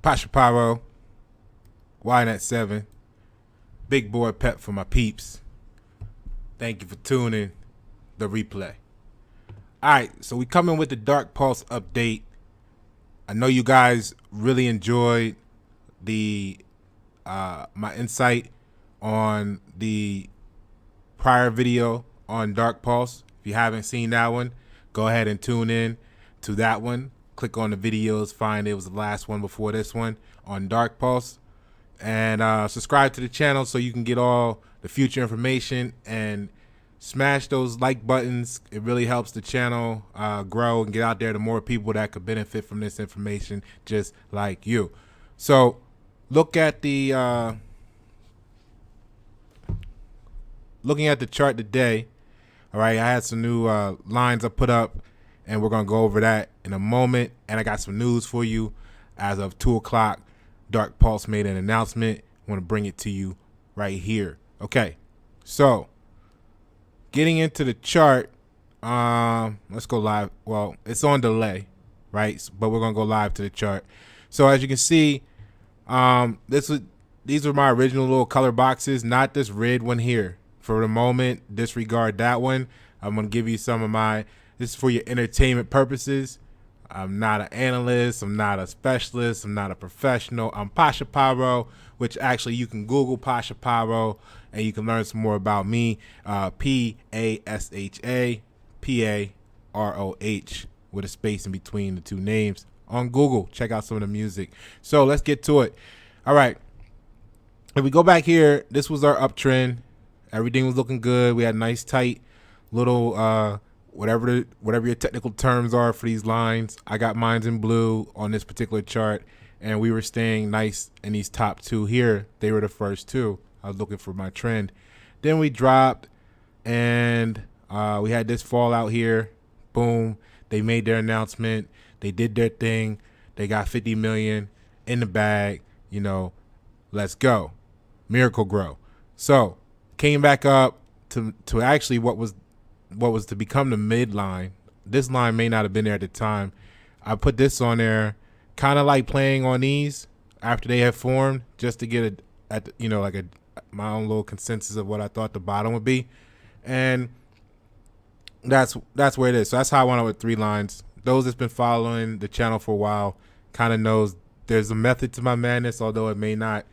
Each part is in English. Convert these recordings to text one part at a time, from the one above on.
Pasha Pyro, YNet7, Big Boy Pep for my peeps. Thank you for tuning the replay. Alright, so we coming with the Darkpulse update. I know you guys really enjoyed the my insight on the prior video on Darkpulse. If you haven't seen that one, go ahead and tune in to that one. Click on the videos, find it was the last one before this one on Darkpulse, and subscribe to the channel so you can get all the future information, and smash those like buttons. It really helps the channel grow and get out there to more people that could benefit from this information just like you. So look at the looking at the chart today. All right, I had some new lines I put up, and we're gonna go over that in a moment. And I got some news for you. As of 2 o'clock, Darkpulse made an announcement. I want to bring it to you right here. Okay, so getting into the chart, let's go live. Well, it's on delay, right? But we're gonna go live to the chart. So as you can see, these are my original little color boxes, not this red one here. For the moment, disregard that one. I'm gonna give you some of my. This is for your entertainment purposes. I'm not an analyst. I'm not a specialist. I'm not a professional. I'm Pasha Pyro, which actually you can Google Pasha Pyro and you can learn some more about me. Pasha Paroh with a space in between the two names on Google. Check out some of the music. So let's get to it. All right. If we go back here, this was our uptrend. Everything was looking good. We had nice tight little whatever your technical terms are for these lines. I got mines in blue on this particular chart, and we were staying nice in these top two here. They were the first two. I was looking for my trend. Then we dropped, and we had this fallout here. Boom. They made their announcement. They did their thing. They got 50 million in the bag. You know, let's go. Miracle Grow. So came back up to actually what was to become the midline. This line may not have been there at the time. I put this on there, kind of like playing on these after they have formed, just to get my own little consensus of what I thought the bottom would be, and that's where it is. So that's how I went up with 3 lines. Those that's been following the channel for a while kind of knows there's a method to my madness, although it may not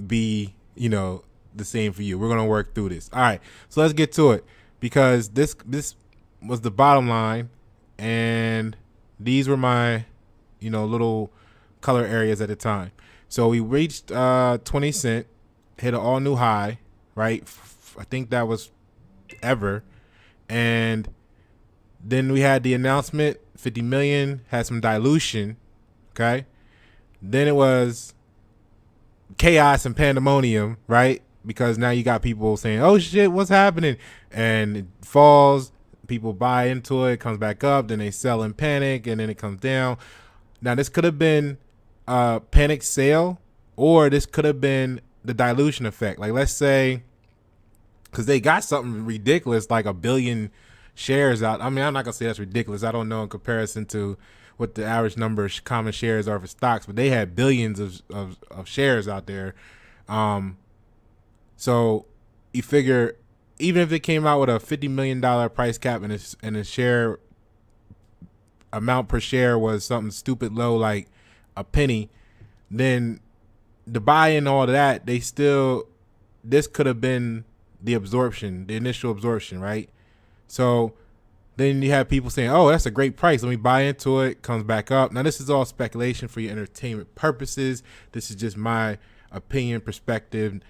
be, the same for you. We're gonna work through this. All right, so let's get to it, because this was the bottom line, and these were my little color areas at the time. So we reached 20 cent, hit an all new high, right? I think that was ever. And then we had the announcement, 50 million, had some dilution. Okay, then it was chaos and pandemonium, right? Because now you got people saying, oh shit, what's happening? And it falls, people buy into it, comes back up, then they sell in panic, and then it comes down. Now this could have been a panic sale, or this could have been the dilution effect. Like, let's say, because they got something ridiculous like 1 billion shares out. I mean, I'm not gonna say that's ridiculous. I don't know in comparison to what the average number of common shares are for stocks, but they had billions of shares out there. So you figure, even if it came out with a $50 million price cap and the share amount per share was something stupid low, like a penny, then the buy in all of that, this could have been the initial absorption, right? So then you have people saying, oh, that's a great price, let me buy into it, comes back up. Now this is all speculation for your entertainment purposes. This is just my opinion, perspective.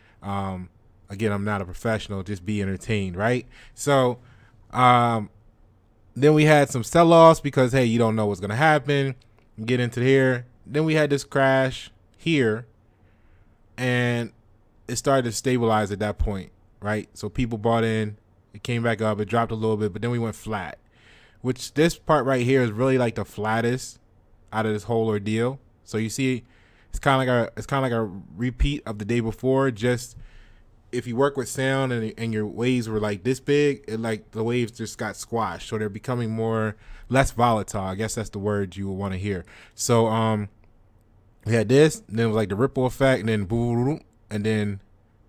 Again, I'm not a professional, just be entertained, right? So then we had some sell-offs because, hey, you don't know what's going to happen. Get into here. Then we had this crash here, and it started to stabilize at that point, right? So people bought in. It came back up. It dropped a little bit, but then we went flat, which this part right here is really like the flattest out of this whole ordeal. So you see, it's kind of like a repeat of the day before. Just if you work with sound and your waves were like this big, like the waves just got squashed, so they're becoming less volatile. I guess that's the word you would want to hear. So We had this, and then it was like the ripple effect, and then boom, and then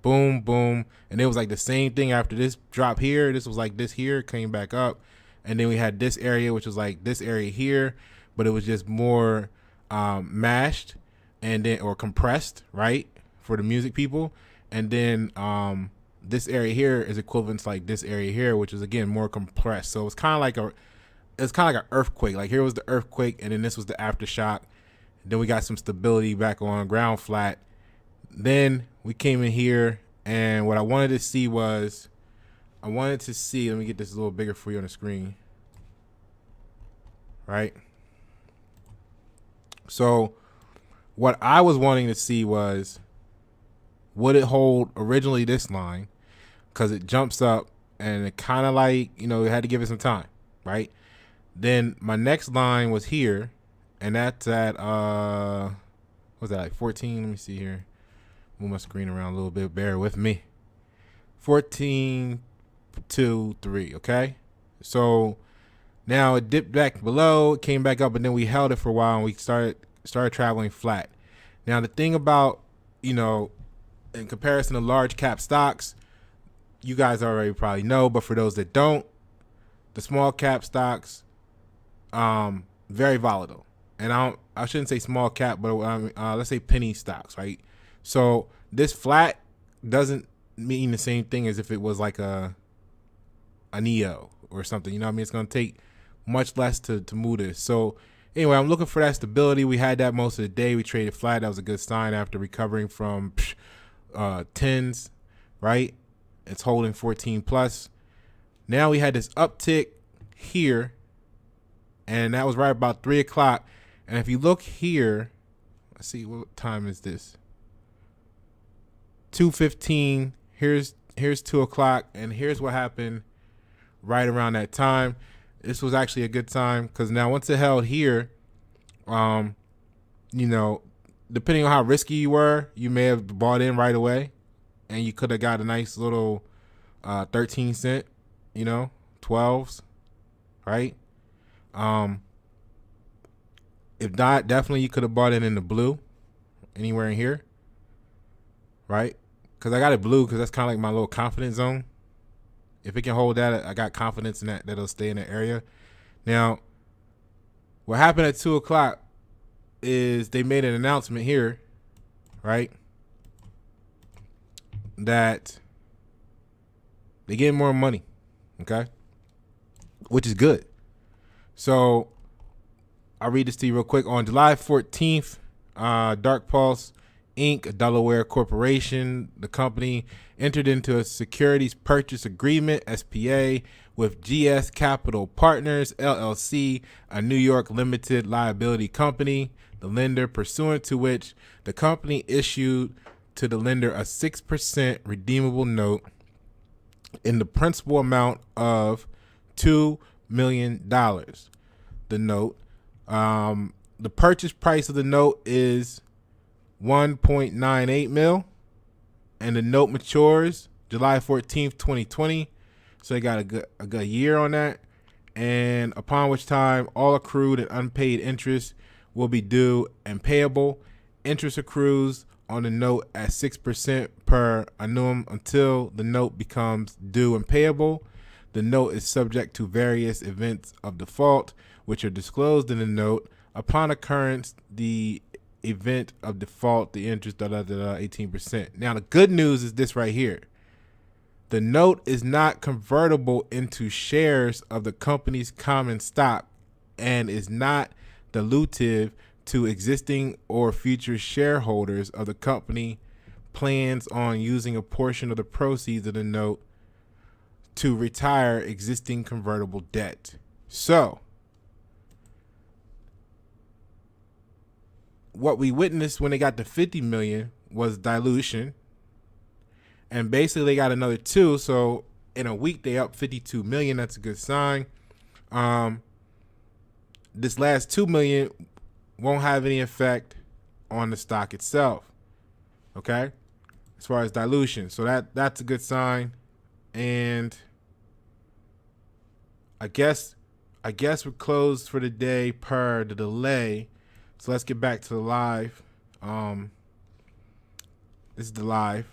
boom, boom, and it was like the same thing after this drop here. This was like this here, came back up, and then we had this area, which was like this area here, but it was just more mashed and then or compressed, right, for the music people, and then this area here is equivalent to like this area here, which is again more compressed. So it's kind of like an earthquake. Like here was the earthquake, and then this was the aftershock. Then we got some stability back on ground flat. Then we came in here, and what I wanted to see was, let me get this a little bigger for you on the screen. Right? So what I was wanting to see was, would it hold originally this line? Because it jumps up, and it kind of like, it had to give it some time, right? Then my next line was here, and that's at, what was that, like 14? Let me see here. Move my screen around a little bit. Bear with me. 14, 2, 3, okay? So now it dipped back below, it came back up, and then we held it for a while, and we started traveling flat. Now the thing about, in comparison to large cap stocks, you guys already probably know, but for those that don't, the small cap stocks, very volatile. And I shouldn't say small cap, but let's say penny stocks, right? So this flat doesn't mean the same thing as if it was like a NEO or something. You know what I mean? It's going to take much less to move this. So anyway, I'm looking for that stability. We had that most of the day. We traded flat. That was a good sign after recovering from tens, right? It's holding 14 plus. Now we had this uptick here, and that was right about 3 o'clock. And if you look here, let's see, what time is this? 2:15. Here's 2 o'clock, and here's what happened right around that time. This was actually a good time because now once it held here, depending on how risky you were, you may have bought in right away, and you could have got a nice little 13 cent, 12s, right? If not, definitely you could have bought it in the blue, anywhere in here, right? Because I got it blue because that's kind of like my little confidence zone. If it can hold that, I got confidence in that it'll stay in that area. Now, what happened at 2 o'clock is they made an announcement here, right, that they get more money, okay, which is good. So I'll read this to you real quick. On July 14th, Darkpulse Inc., a Delaware corporation, the company entered into a securities purchase agreement, SPA, with GS Capital Partners, LLC, a New York limited liability company, the lender, pursuant to which the company issued to the lender a 6% redeemable note in the principal amount of $2 million. The note, the purchase price of the note is 1.98 mil, and the note matures July 14th, 2020. So they got a good year on that, and upon which time all accrued and unpaid interest will be due and payable. Interest accrues on the note at 6% per annum until the note becomes due and payable. The note is subject to various events of default, which are disclosed in the note. Upon occurrence, the event of default, the interest, 18%. Now, the good news is this right here. The note is not convertible into shares of the company's common stock and is not dilutive to existing or future shareholders of the company. Plans on using a portion of the proceeds of the note to retire existing convertible debt. So, what we witnessed when they got to 50 million was dilution, and basically they got another 2. So in a week they up 52 million. That's a good sign. This last 2 million won't have any effect on the stock itself, okay, as far as dilution. So that's a good sign. And I guess we're closed for the day per the delay. So let's get back to the live. This is the live.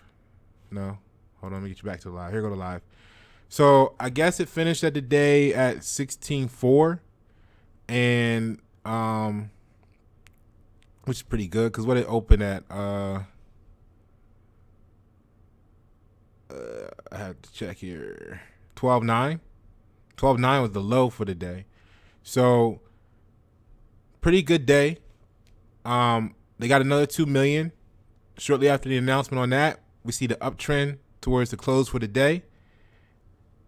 No, hold on, let me get you back to the live. Here go to live. So I guess it finished at the day at 16.4, and which is pretty good because what it opened at I have to check here. 12.9. 12.9 was the low for the day. So pretty good day. They got another 2 million. Shortly after the announcement on that, we see the uptrend towards the close for the day.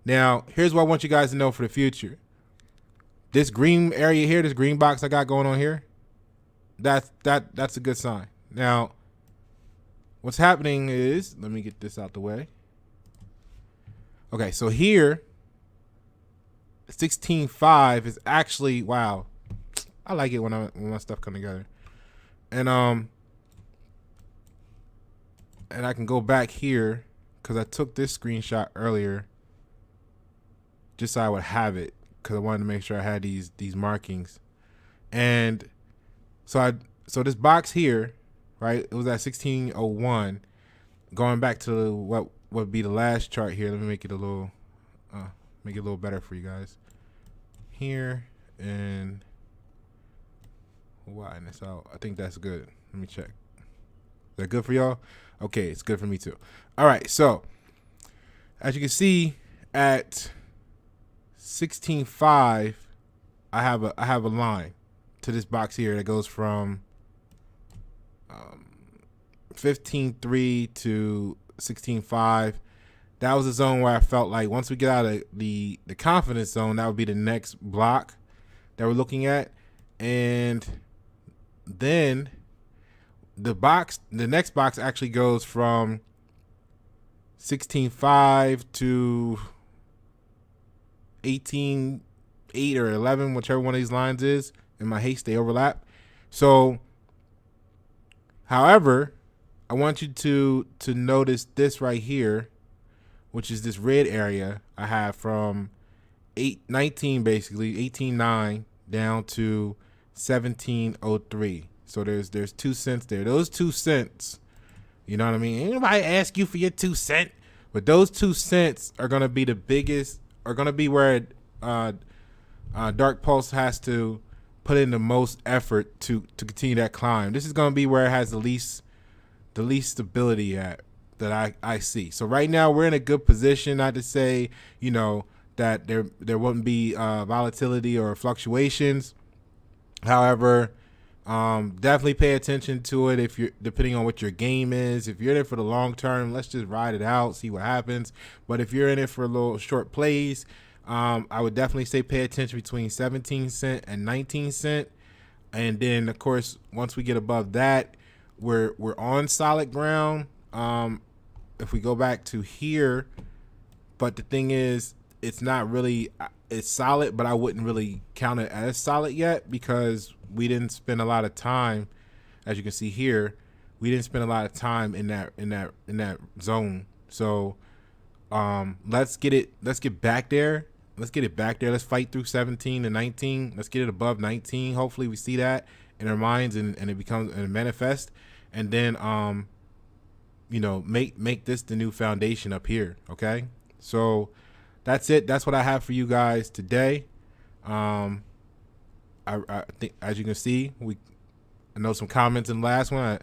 Now, here's what I want you guys to know for the future. This green area here, this green box I got going on here, that's a good sign. Now, what's happening is, let me get this out the way. Okay, so here, 16.5 is actually, wow. I like it when my stuff come together. And I can go back here because I took this screenshot earlier just so I would have it because I wanted to make sure I had these markings. And so this box here, right, it was at 16.01. Going back to what would be the last chart here, let me make it a little better for you guys here, and widen this out. I think that's good. Let me check. Is that good for y'all? Okay, it's good for me too. All right, so as you can see at 16.5, I have a line to this box here that goes from 15.3 to 16.5. That was a zone where I felt like once we get out of the confidence zone, that would be the next block that we're looking at. And then the next box actually goes from 16.5 to 18.8 or 11, whichever one of these lines is. In my haste, they overlap. So, however, I want you to notice this right here, which is this red area I have from 8.19 basically, 18.9 down to 17.03. So there's 2 cents there. Those 2 cents, you know what I mean? Anybody ask you for your 2 cents? But those 2 cents are gonna be the biggest, are gonna be where Darkpulse has to put in the most effort to continue that climb. This is gonna be where it has the least stability at that I see. So right now we're in a good position, not to say, you know, that there wouldn't be volatility or fluctuations. However, definitely pay attention to it if you're, depending on what your game is. If you're in it for the long term, let's just ride it out, see what happens. But if you're in it for a little short plays, I would definitely say pay attention between 17 cent and 19 cent. And then of course, once we get above that, we're on solid ground. If we go back to here, but the thing is, it's not really, it's solid, but I wouldn't really count it as solid yet because we didn't spend a lot of time, as you can see here, we didn't spend a lot of time in that zone. So let's get back there. Let's get it back there. Let's fight through 17 and 19. Let's get it above 19. Hopefully we see that in our minds and it becomes and it manifests. And then you know, make this the new foundation up here. Okay. So that's it. That's what I have for you guys today. I think, as you can see, I know some comments in the last one.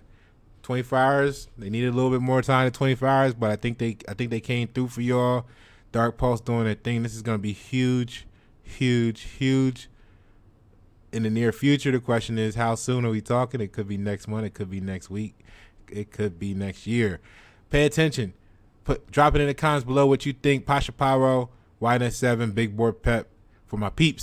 24 hours. They needed a little bit more time than 24 hours, but I think they came through for y'all. Darkpulse doing their thing. This is going to be huge, huge, huge in the near future. The question is, how soon are we talking? It could be next month. It could be next week. It could be next year. Pay attention. Drop it in the comments below what you think. Pasha Pyro, YNS7, Big Board Pep for my peeps.